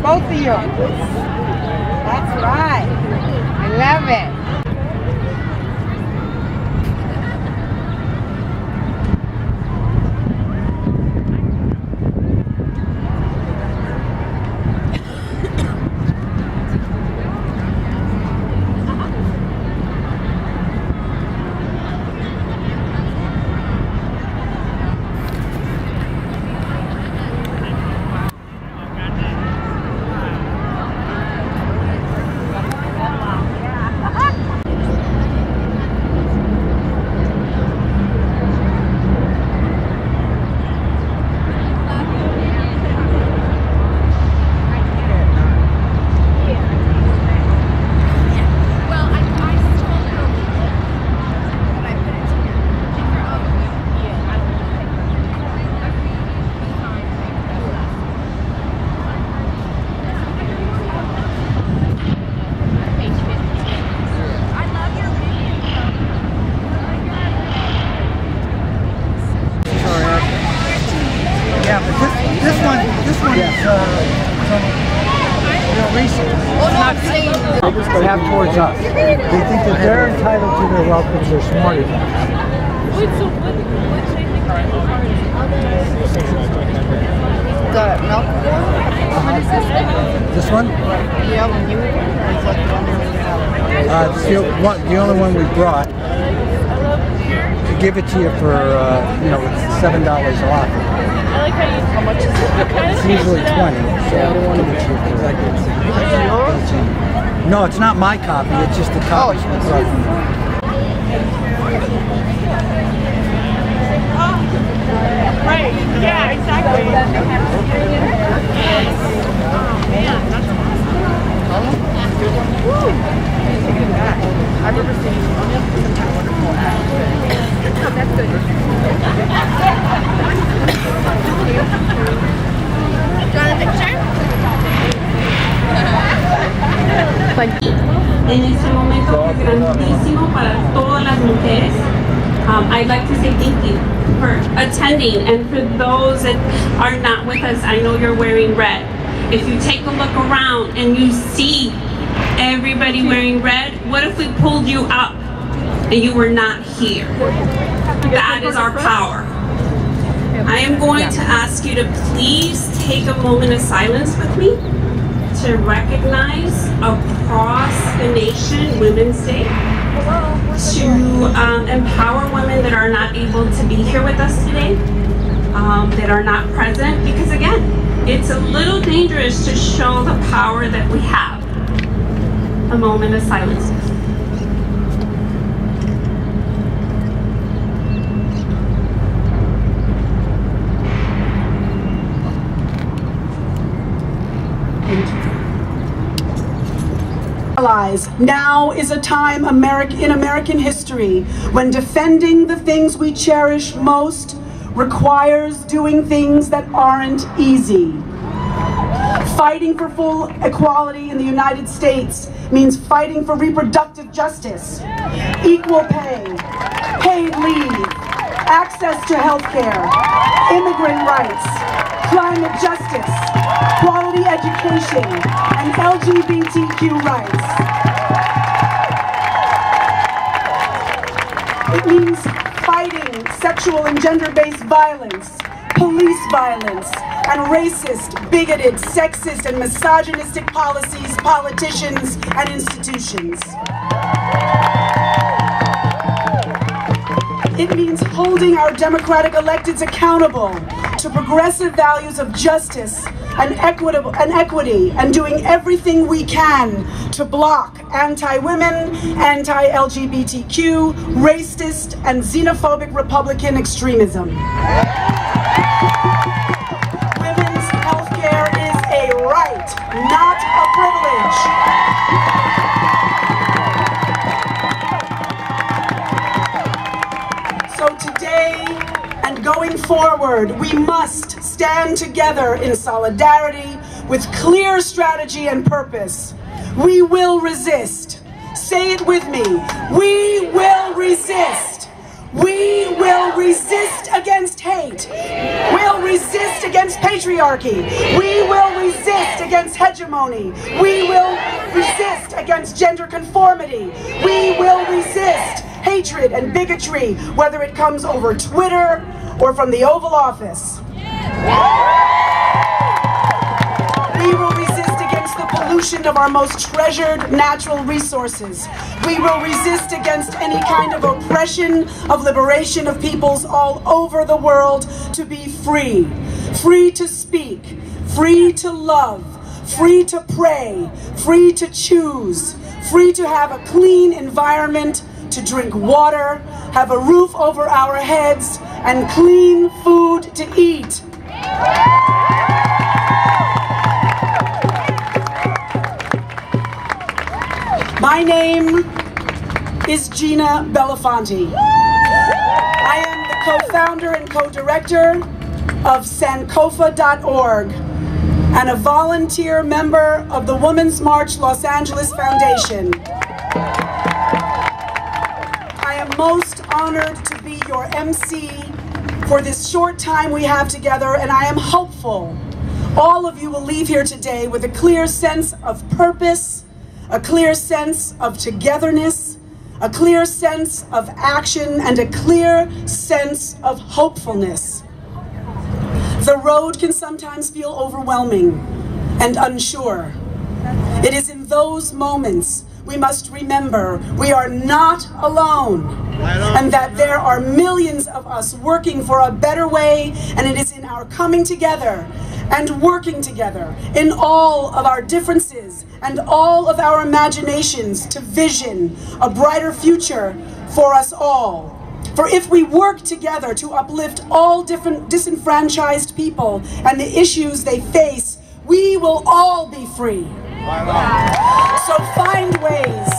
both of you. That's right. I love it. Yeah, but this one is real recent. Oh no, I'm saying. They have towards us. They think that they're entitled to their welcomes. They're smarter than us. Wait, so what do you think The milk one? What is this? This one? Yeah, when you it's like the one when you have. It's the only one we brought. To give it to you for, it's $7 off. I like how much is it? It's usually 20, so I don't want to give it to you. No, it's not my copy. It's just the copy we brought. Right, yeah, exactly. Yes. Oh man, that's awesome. Woo! Take it back. I remember seeing some kind of wonderful ad. Oh, that's good. En este momento es grandísimo para todas las mujeres. I'd like to say thank you for attending, and for those that are not with us, I know you're wearing red. If you take a look around and you see everybody wearing red, what if we pulled you up and you were not here? That is our power. I am going to ask you to please take a moment of silence with me to recognize across the nation Women's Day, to empower women that are not able to be here with us today, that are not present, because again, it's a little dangerous to show the power that we have. A moment of silence. Allies, now is a time in American history when defending the things we cherish most requires doing things that aren't easy. Fighting for full equality in the United States means fighting for reproductive justice, equal pay, paid leave, access to health care, immigrant rights, climate justice, quality education, and LGBTQ rights. It means fighting sexual and gender-based violence, police violence, and racist, bigoted, sexist, and misogynistic policies, politicians, and institutions. It means holding our democratic electeds accountable to progressive values of justice and equity, and doing everything we can to block anti-women, anti-LGBTQ, racist, and xenophobic Republican extremism. Women's health care is a right, not a privilege. So today and going forward, we must stand together in solidarity with clear strategy and purpose. We will resist. Say it with me. We will resist. We will resist against hate. We'll resist against against patriarchy. We will resist against hegemony. We will resist against gender conformity. We will resist hatred and bigotry, whether it comes over Twitter or from the Oval Office. We will resist against the pollution of our most treasured natural resources. We will resist against any kind of oppression, of liberation of peoples all over the world to be free. Free to speak, free to love, free to pray, free to choose, free to have a clean environment, to drink water, have a roof over our heads, and clean food to eat. My name is Gina Belafonte. I am the co-founder and co-director of Sankofa.org and a volunteer member of the Women's March Los Angeles Foundation. I am most honored to be your MC for this short time we have together, and I am hopeful all of you will leave here today with a clear sense of purpose, a clear sense of togetherness, a clear sense of action, and a clear sense of hopefulness. The road can sometimes feel overwhelming and unsure. It is in those moments we must remember we are not alone, and that there are millions of us working for a better way, and it is in our coming together and working together in all of our differences and all of our imaginations to vision a brighter future for us all. For if we work together to uplift all different disenfranchised people and the issues they face, we will all be free. So find ways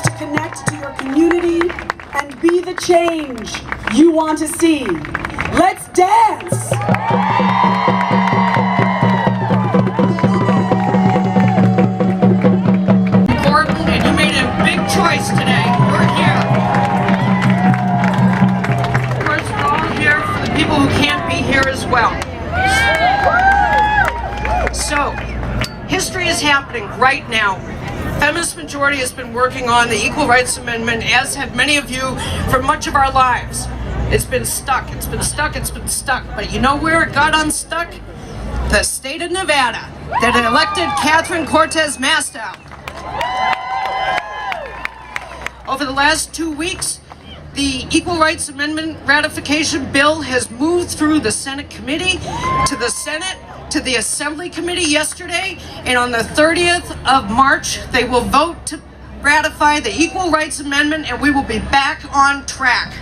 to connect to your community and be the change you want to see. Let's dance! Important, and you made a big choice today. We're here. Of course, we're all here for the people who can't be here as well. So, history is happening right now. Feminist Majority has been working on the Equal Rights Amendment, as have many of you, for much of our lives. It's been stuck, it's been stuck, it's been stuck. But you know where it got unstuck? The state of Nevada, that elected Catherine Cortez Masto. Over the last 2 weeks, the Equal Rights Amendment ratification bill has moved through the Senate committee, to the Senate, to the Assembly Committee yesterday, and on the 30th of March, they will vote to ratify the Equal Rights Amendment, and we will be back on track.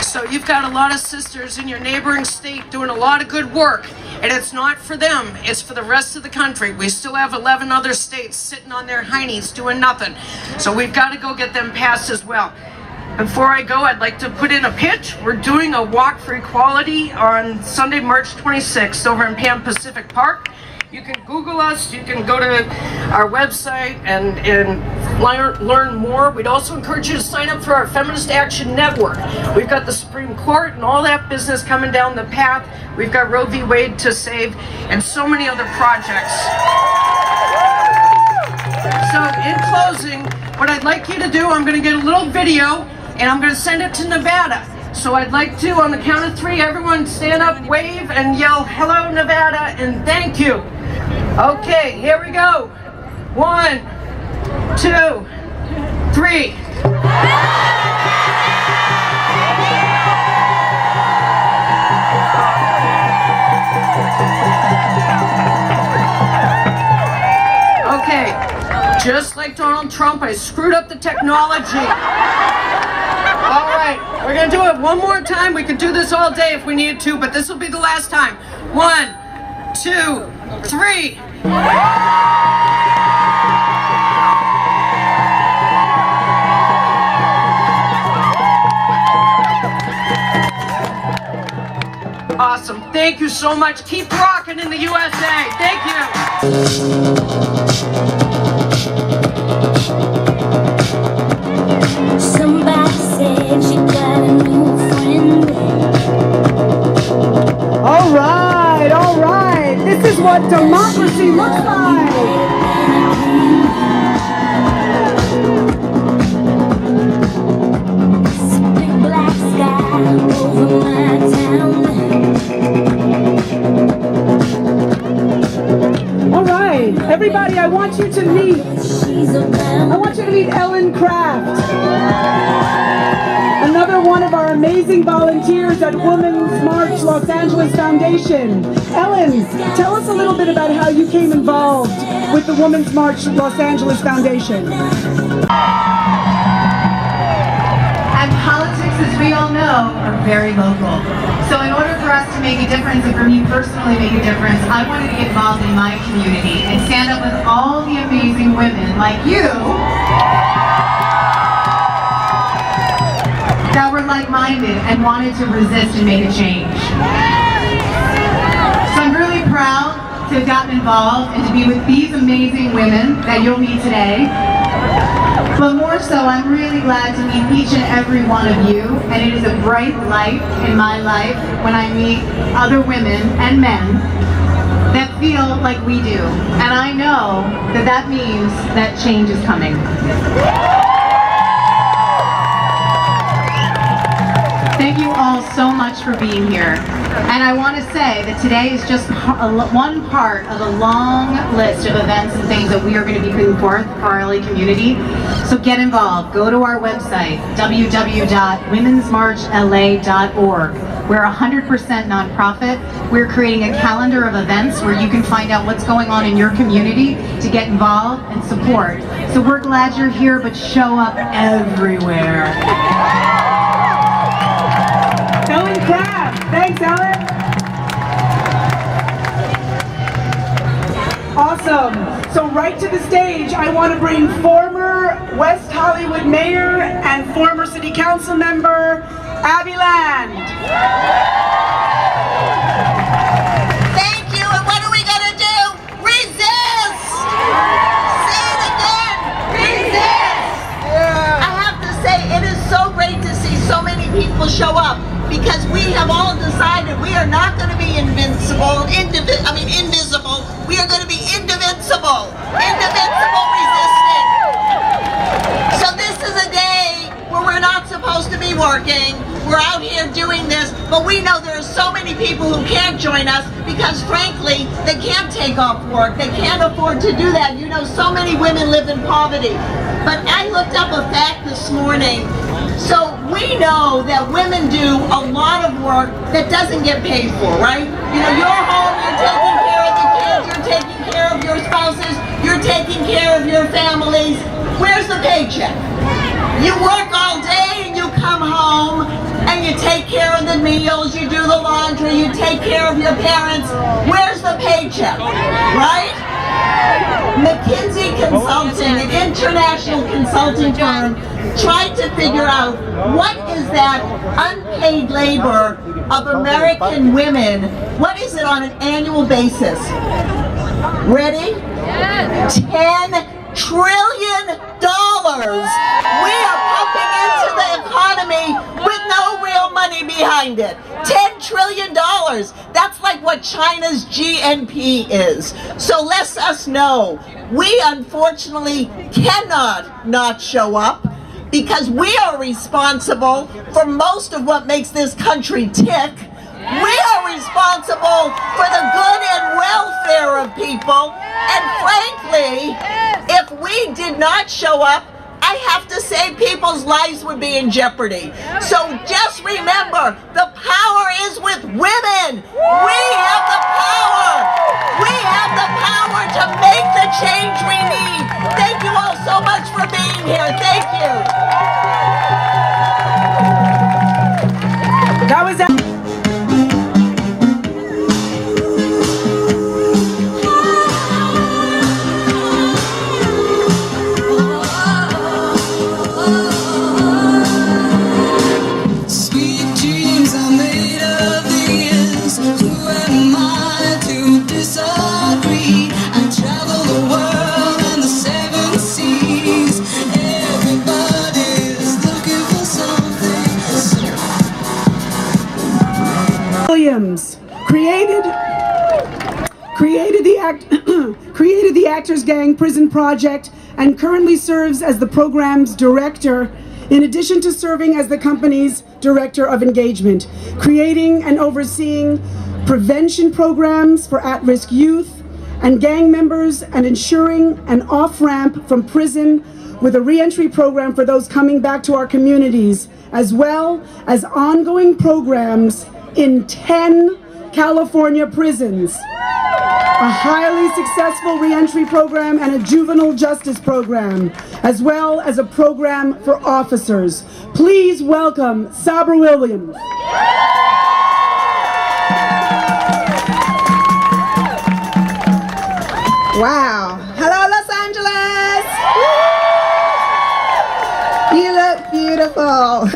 So you've got a lot of sisters in your neighboring state doing a lot of good work, and it's not for them, it's for the rest of the country. We still have 11 other states sitting on their heinies doing nothing. So we've got to go get them passed as well. Before I go, I'd like to put in a pitch. We're doing a walk for equality on Sunday, March 26th over in Pan Pacific Park. You can Google us, you can go to our website and learn more. We'd also encourage you to sign up for our Feminist Action Network. We've got the Supreme Court and all that business coming down the path. We've got Roe v. Wade to save and so many other projects. So in closing, what I'd like you to do, I'm going to get a little video and I'm going to send it to Nevada. So I'd like to, on the count of 3, everyone stand up, wave, and yell, "Hello, Nevada," and thank you. Okay, here we go. 1, 2, 3. Okay, just like Donald Trump, I screwed up the technology. All right, we're gonna do it one more time. We could do this all day if we needed to, but this will be the last time. 1, 2, 3. Awesome. Thank you so much. Keep rocking in the USA. Thank you. Somebody said she got a new friend. All right, all right. This is what democracy looks like. Big black sky over my town. All right, everybody, I want you to meet. She's around. I want you to meet Ellen Craft, another one of our amazing volunteers at Women's March Los Angeles Foundation. Ellen, tell us a little bit about how you came involved with the Women's March Los Angeles Foundation. And politics, as we all know, are very local. So in order for us to make a difference, and for me personally make a difference, I wanted to get involved in my community and stand up with all the amazing women like you that were like-minded and wanted to resist and make a change. So I'm really proud to have gotten involved and to be with these amazing women that you'll meet today. But more so, I'm really glad to meet each and every one of you, and it is a bright light in my life when I meet other women and men that feel like we do. And I know that that means that change is coming. Thank you all so much for being here. And I want to say that today is just one part of a long list of events and things that we are going to be putting forth for our LA community. So get involved. Go to our website, www.womensmarchla.org. We're 100% nonprofit. We're creating a calendar of events where you can find out what's going on in your community to get involved and support. So we're glad you're here, but show up everywhere. Ellen Craft. Thanks, Ellen. Awesome. So right to the stage, I want to bring former West Hollywood Mayor and former City Council member, Abby Land. Thank you, and what are we going to do? Resist! Say it again, resist! I have to say, it is so great to see so many people show up, because we have all decided we are not going to be invisible. We are going to be indivisible. Indivisible resisting. So this is a day where we're not supposed to be working. We're out here doing this, but we know there are so many people who can't join us because frankly, they can't take off work. They can't afford to do that. You know, so many women live in poverty. But I looked up a fact this morning. So we know that women do a lot of work that doesn't get paid for, right? You know, you're home, you're taking care of the kids, you're taking care of your spouses, you're taking care of your families. Where's the paycheck? You work all day and you come home and you take care of the meals, you do the laundry, you take care of your parents. Where's the paycheck, right? McKinsey Consulting, an international consulting firm, tried to figure out what is that unpaid labor of American women, what is it on an annual basis? Ready? $10 trillion. We are pumping into the economy with no real money behind it. $10 trillion. That's like what China's GNP is. So let us know. We unfortunately cannot not show up because we are responsible for most of what makes this country tick. We are responsible for the good and welfare of people. And frankly, if we did not show up, I have to say people's lives would be in jeopardy. So just remember, the power is with women. We have the power. We have the power to make the change we need. Thank you all so much for being here. Thank you. That was Sweet dreams are made of these. Williams created the Actors Gang Prison Project and currently serves as the program's director, in addition to serving as the company's director of engagement, creating and overseeing prevention programs for at-risk youth and gang members, and ensuring an off-ramp from prison with a re-entry program for those coming back to our communities, as well as ongoing programs in 10 California prisons, a highly successful re-entry program and a juvenile justice program, as well as a program for officers. Please welcome Sabra Williams. Wow. Hello, Los Angeles. You look beautiful.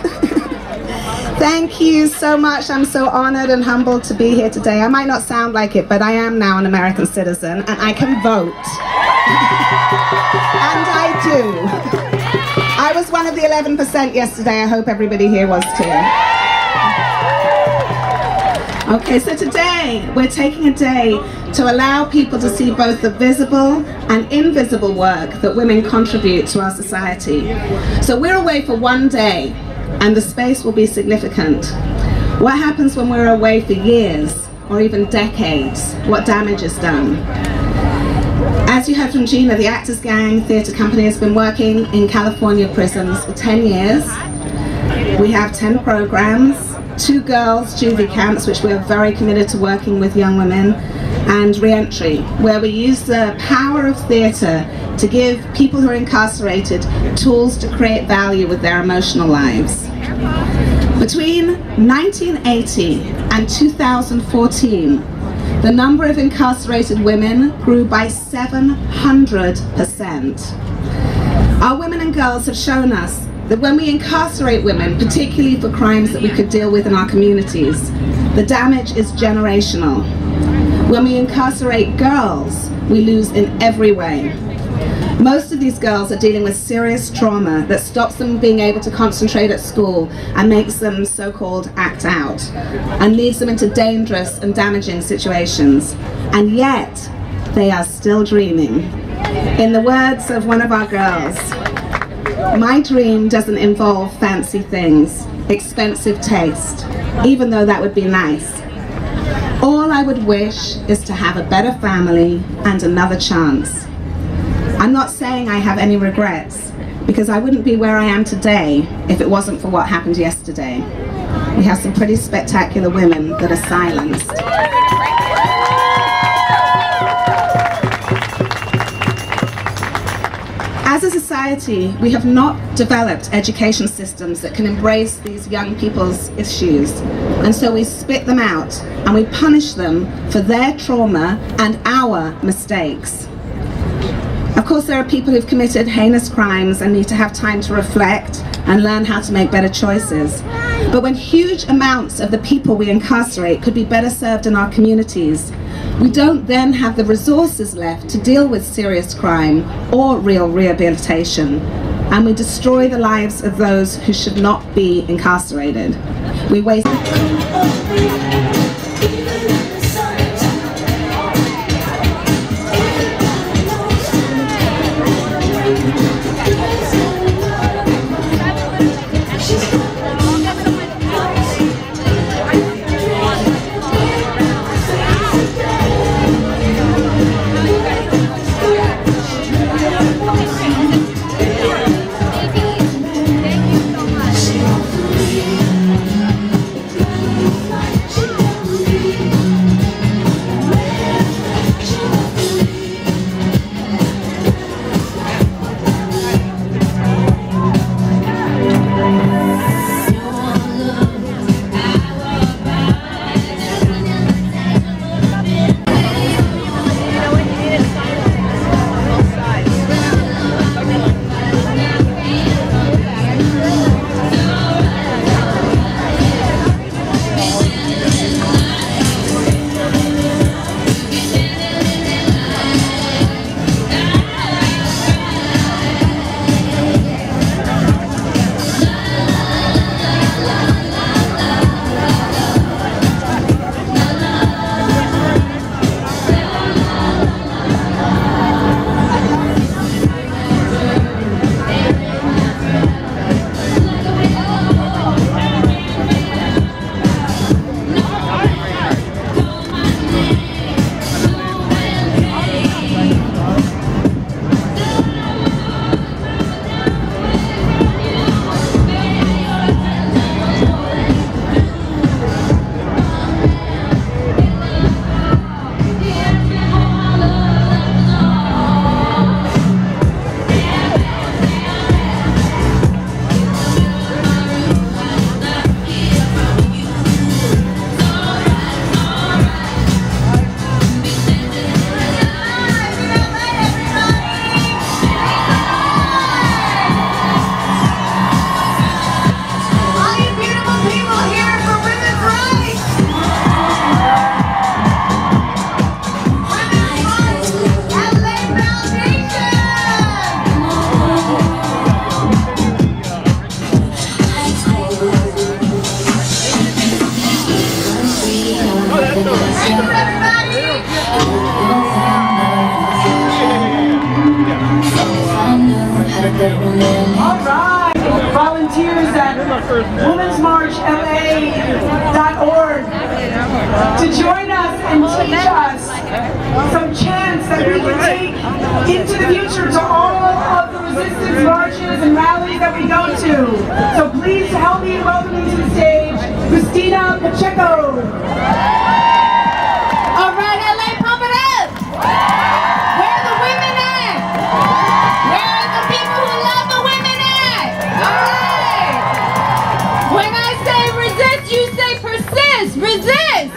Thank you so much. I'm so honored and humbled to be here today. I might not sound like it, but I am now an American citizen and I can vote. And I do. I was one of the 11% yesterday. I hope everybody here was too. Okay, so today we're taking a day to allow people to see both the visible and invisible work that women contribute to our society. So we're away for one day, and the space will be significant. What happens when we're away for years or even decades? What damage is done? As you heard from Gina, the Actors Gang Theatre Company has been working in California prisons for 10 years. We have 10 programs, 2 girls' juvie camps, which we are very committed to working with young women, and re-entry, where we use the power of theatre to give people who are incarcerated tools to create value with their emotional lives. Between 1980 and 2014, the number of incarcerated women grew by 700%. Our women and girls have shown us that when we incarcerate women, particularly for crimes that we could deal with in our communities, the damage is generational. When we incarcerate girls, we lose in every way. Most of these girls are dealing with serious trauma that stops them being able to concentrate at school and makes them so-called act out and leads them into dangerous and damaging situations. And yet, they are still dreaming. In the words of one of our girls, "My dream doesn't involve fancy things, expensive taste, even though that would be nice. All I would wish is to have a better family and another chance." I'm not saying I have any regrets, because I wouldn't be where I am today if it wasn't for what happened yesterday. We have some pretty spectacular women that are silenced. As a society, we have not developed education systems that can embrace these young people's issues. And so we spit them out and we punish them for their trauma and our mistakes. Of course, there are people who've committed heinous crimes and need to have time to reflect and learn how to make better choices. But when huge amounts of the people we incarcerate could be better served in our communities, we don't then have the resources left to deal with serious crime or real rehabilitation, and we destroy the lives of those who should not be incarcerated. We waste. She resistmarchla.org to join us and teach us some chants that we can take into the future to all of the resistance marches and rallies that we go to. So please help me in welcoming to the stage Christina Pacheco. All right, LA, pump it up. Where are the women at? Where are the people who love the women at? All right. When I say resist, you say persist. Resist.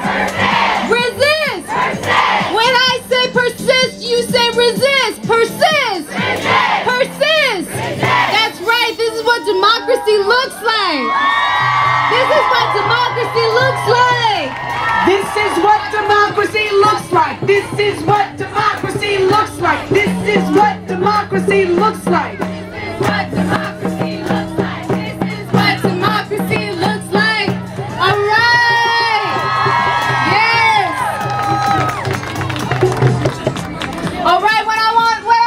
Resist. When I say persist, you say resist. Persist. Persist. That's right. This is what democracy looks like. This is what democracy looks like. This is what democracy looks like. This is what democracy looks like. This is what democracy looks like. What democracy looks like. This is what democracy looks like. All right. Yes. All right. Where are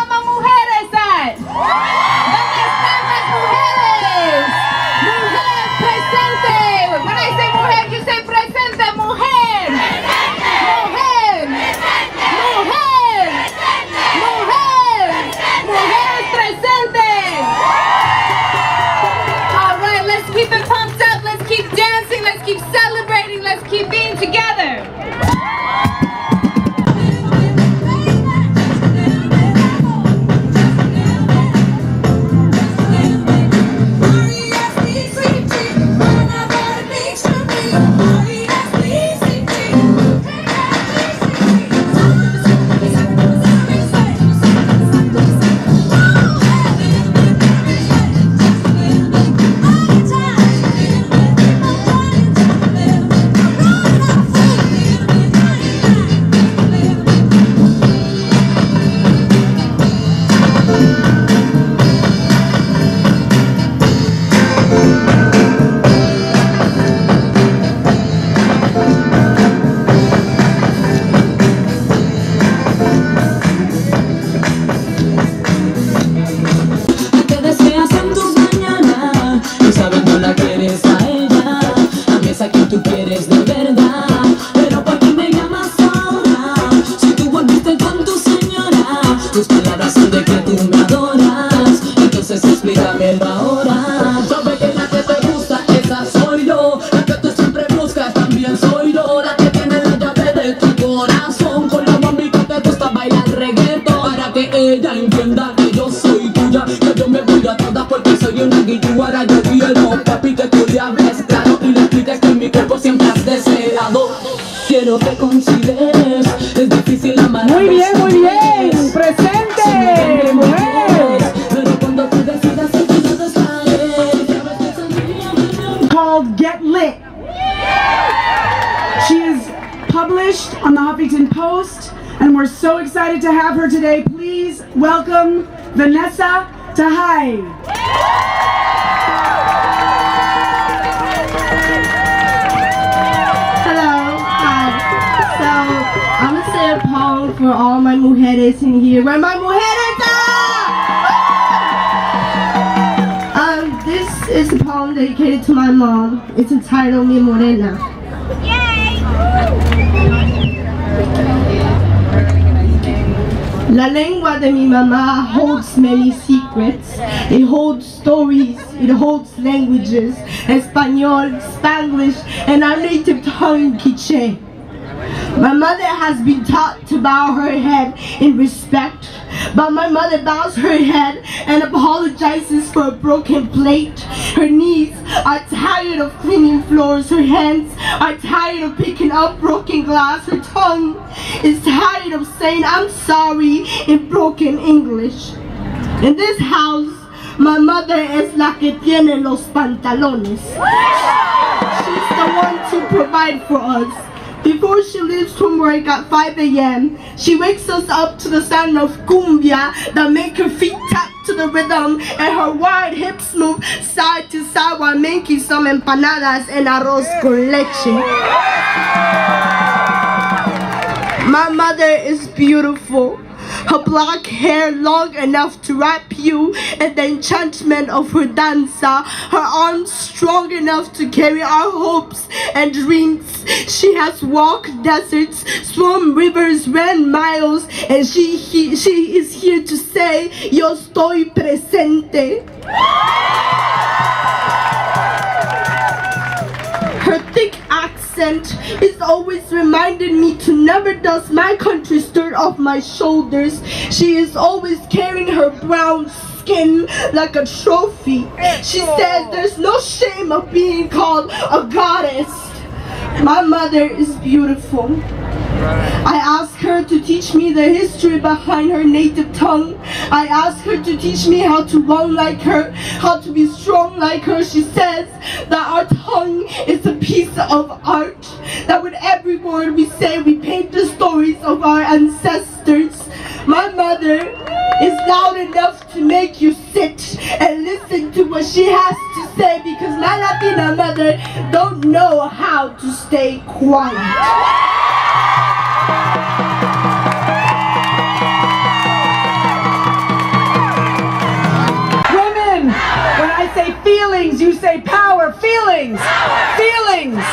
my mujeres at? ¿Dónde están las mujeres? Mujer presente. When I say mujer, you say presente. Mujer. Mujer. Mujer. Mujer. Mujeres presentes. All right, let's keep it pumped up. Let's keep dancing. Let's keep celebrating. Let's keep being together. Quiero que consideres, es difícil amar. Muy bien, presente, mujeres. Pero cuando tú decidas called Get Lit. She is published on the Huffington Post, and we're so excited to have her today. Please welcome Vanessa Tahai. I'm gonna say a poem for all my mujeres in here. Where my mujeres are! This is a poem dedicated to my mom. It's entitled Mi Morena. La lengua de mi mamá holds many secrets. It holds stories, it holds languages. Español, Spanglish, and our native tongue, Quiche. My mother has been taught to bow her head in respect, but my mother bows her head and apologizes for a broken plate. Her knees are tired of cleaning floors. Her hands are tired of picking up broken glass. Her tongue is tired of saying I'm sorry in broken English. In this house, my mother is la que tiene los pantalones. She's the one to provide for us. Before she leaves from work at 5 a.m., she wakes us up to the sound of cumbia that make her feet tap to the rhythm and her wide hips move side to side while making some empanadas and arroz con leche. My mother is beautiful. her black hair long enough to wrap you in the enchantment of her danza, her arms strong enough to carry our hopes and dreams. She has walked deserts, swum rivers, ran miles, and she is here to say, yo estoy presente. Her thick accent is always reminding me to never dust my country's dirt off my shoulders. She is always carrying her brown skin like a trophy. She says there's no shame of being called a goddess. My mother is beautiful. I asked her to teach me the history behind her native tongue. I asked her to teach me how to run like her, how to be strong like her. She says that our tongue is a piece of art, that with every word we say, we paint the stories of our ancestors. My mother is loud enough to make you sit and listen to what she has to say, because my Latina mother don't know how to stay quiet. Women, when I say feelings, you say power. Feelings! Feelings!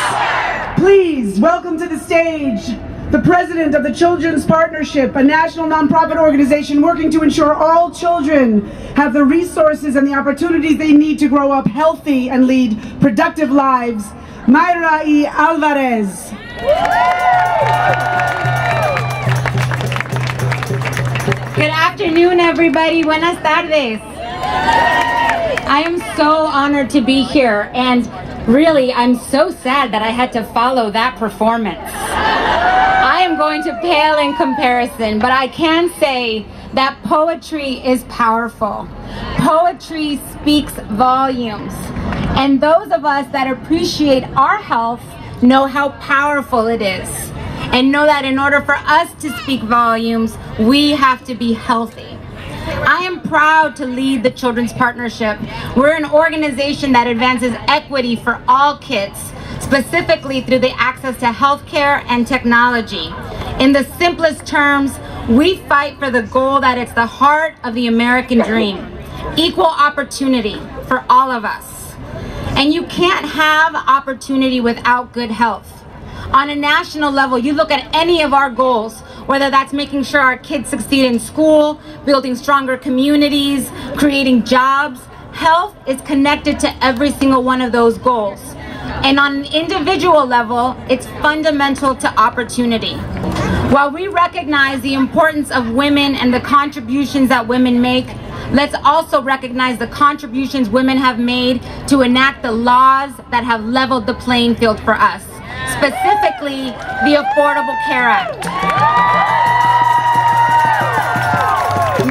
Please, welcome to the stage the president of the Children's Partnership, a national nonprofit organization working to ensure all children have the resources and the opportunities they need to grow up healthy and lead productive lives, Mayra E. Alvarez. Good afternoon, everybody. Buenas tardes. I am so honored to be here, and really, I'm so sad that I had to follow that performance. I am going to pale in comparison, but I can say that poetry is powerful. Poetry speaks volumes, and those of us that appreciate our health know how powerful it is, and know that in order for us to speak volumes, we have to be healthy. I am proud to lead the Children's Partnership. We're an organization that advances equity for all kids, specifically through the access to healthcare and technology. In the simplest terms, we fight for the goal that it's the heart of the American dream: equal opportunity for all of us. And you can't have opportunity without good health. On a national level, you look at any of our goals, whether that's making sure our kids succeed in school, building stronger communities, creating jobs, health is connected to every single one of those goals. And on an individual level, it's fundamental to opportunity. While we recognize the importance of women and the contributions that women make, let's also recognize the contributions women have made to enact the laws that have leveled the playing field for us, specifically the Affordable Care Act.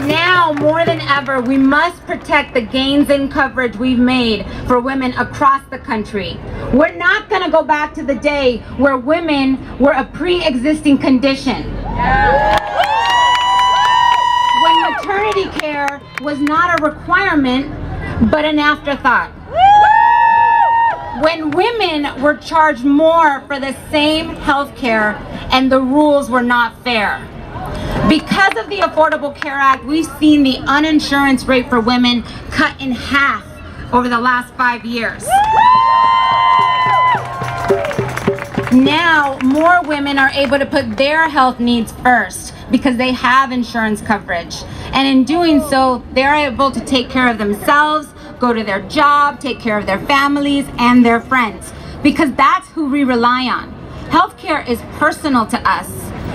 Now, more than ever, we must protect the gains in coverage we've made for women across the country. We're not going to go back to the day where women were a pre-existing condition. When maternity care was not a requirement, but an afterthought. When women were charged more for the same health care and the rules were not fair. Because of the Affordable Care Act, we've seen the uninsurance rate for women cut in half over the last 5 years. Now, more women are able to put their health needs first because they have insurance coverage. And in doing so, they're able to take care of themselves, go to their job, take care of their families and their friends, because that's who we rely on. Healthcare is personal to us.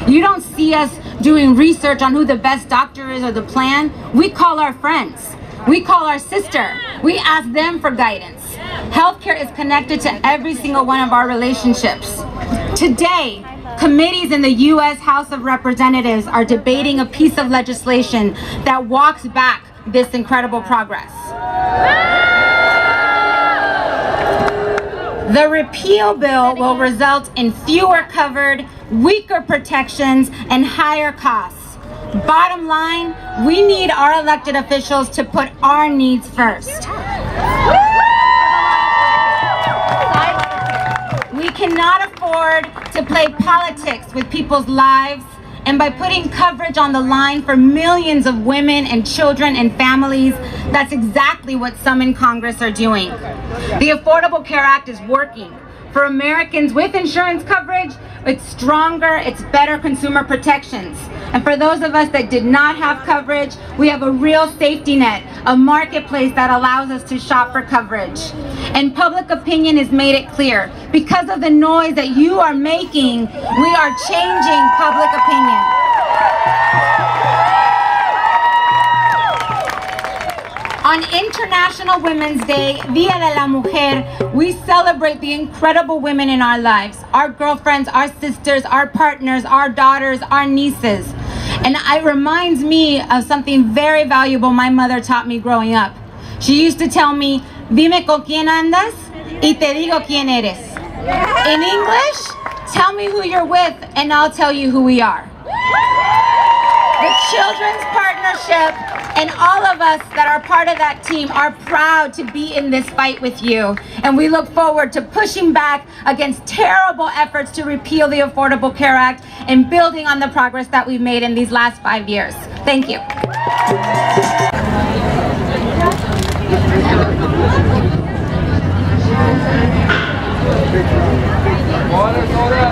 You don't see us doing research on who the best doctor is or the plan. We call our friends. We call our sister. We ask them for guidance. Healthcare is connected to every single one of our relationships. Today, committees in the U.S. House of Representatives are debating a piece of legislation that walks back this incredible progress. The repeal bill will result in fewer covered, weaker protections, and higher costs. Bottom line, we need our elected officials to put our needs first. We cannot afford to play politics with people's lives And by putting coverage on the line for millions of women and children and families, that's exactly what some in Congress are doing. The Affordable Care Act is working. For Americans with insurance coverage, it's stronger, it's better consumer protections. And for those of us that did not have coverage, we have a real safety net, a marketplace that allows us to shop for coverage. And public opinion has made it clear. Because of the noise that you are making, we are changing public opinion. On International Women's Day, Dia de la Mujer, we celebrate the incredible women in our lives, our girlfriends, our sisters, our partners, our daughters, our nieces. And it reminds me of something very valuable my mother taught me growing up. She used to tell me, dime con quién andas y te digo quién eres. In English, tell me who you're with and I'll tell you who we are. The Children's Partnership and all of us that are part of that team are proud to be in this fight with you. And we look forward to pushing back against terrible efforts to repeal the Affordable Care Act and building on the progress that we've made in these last 5 years. Thank you. Water, soda.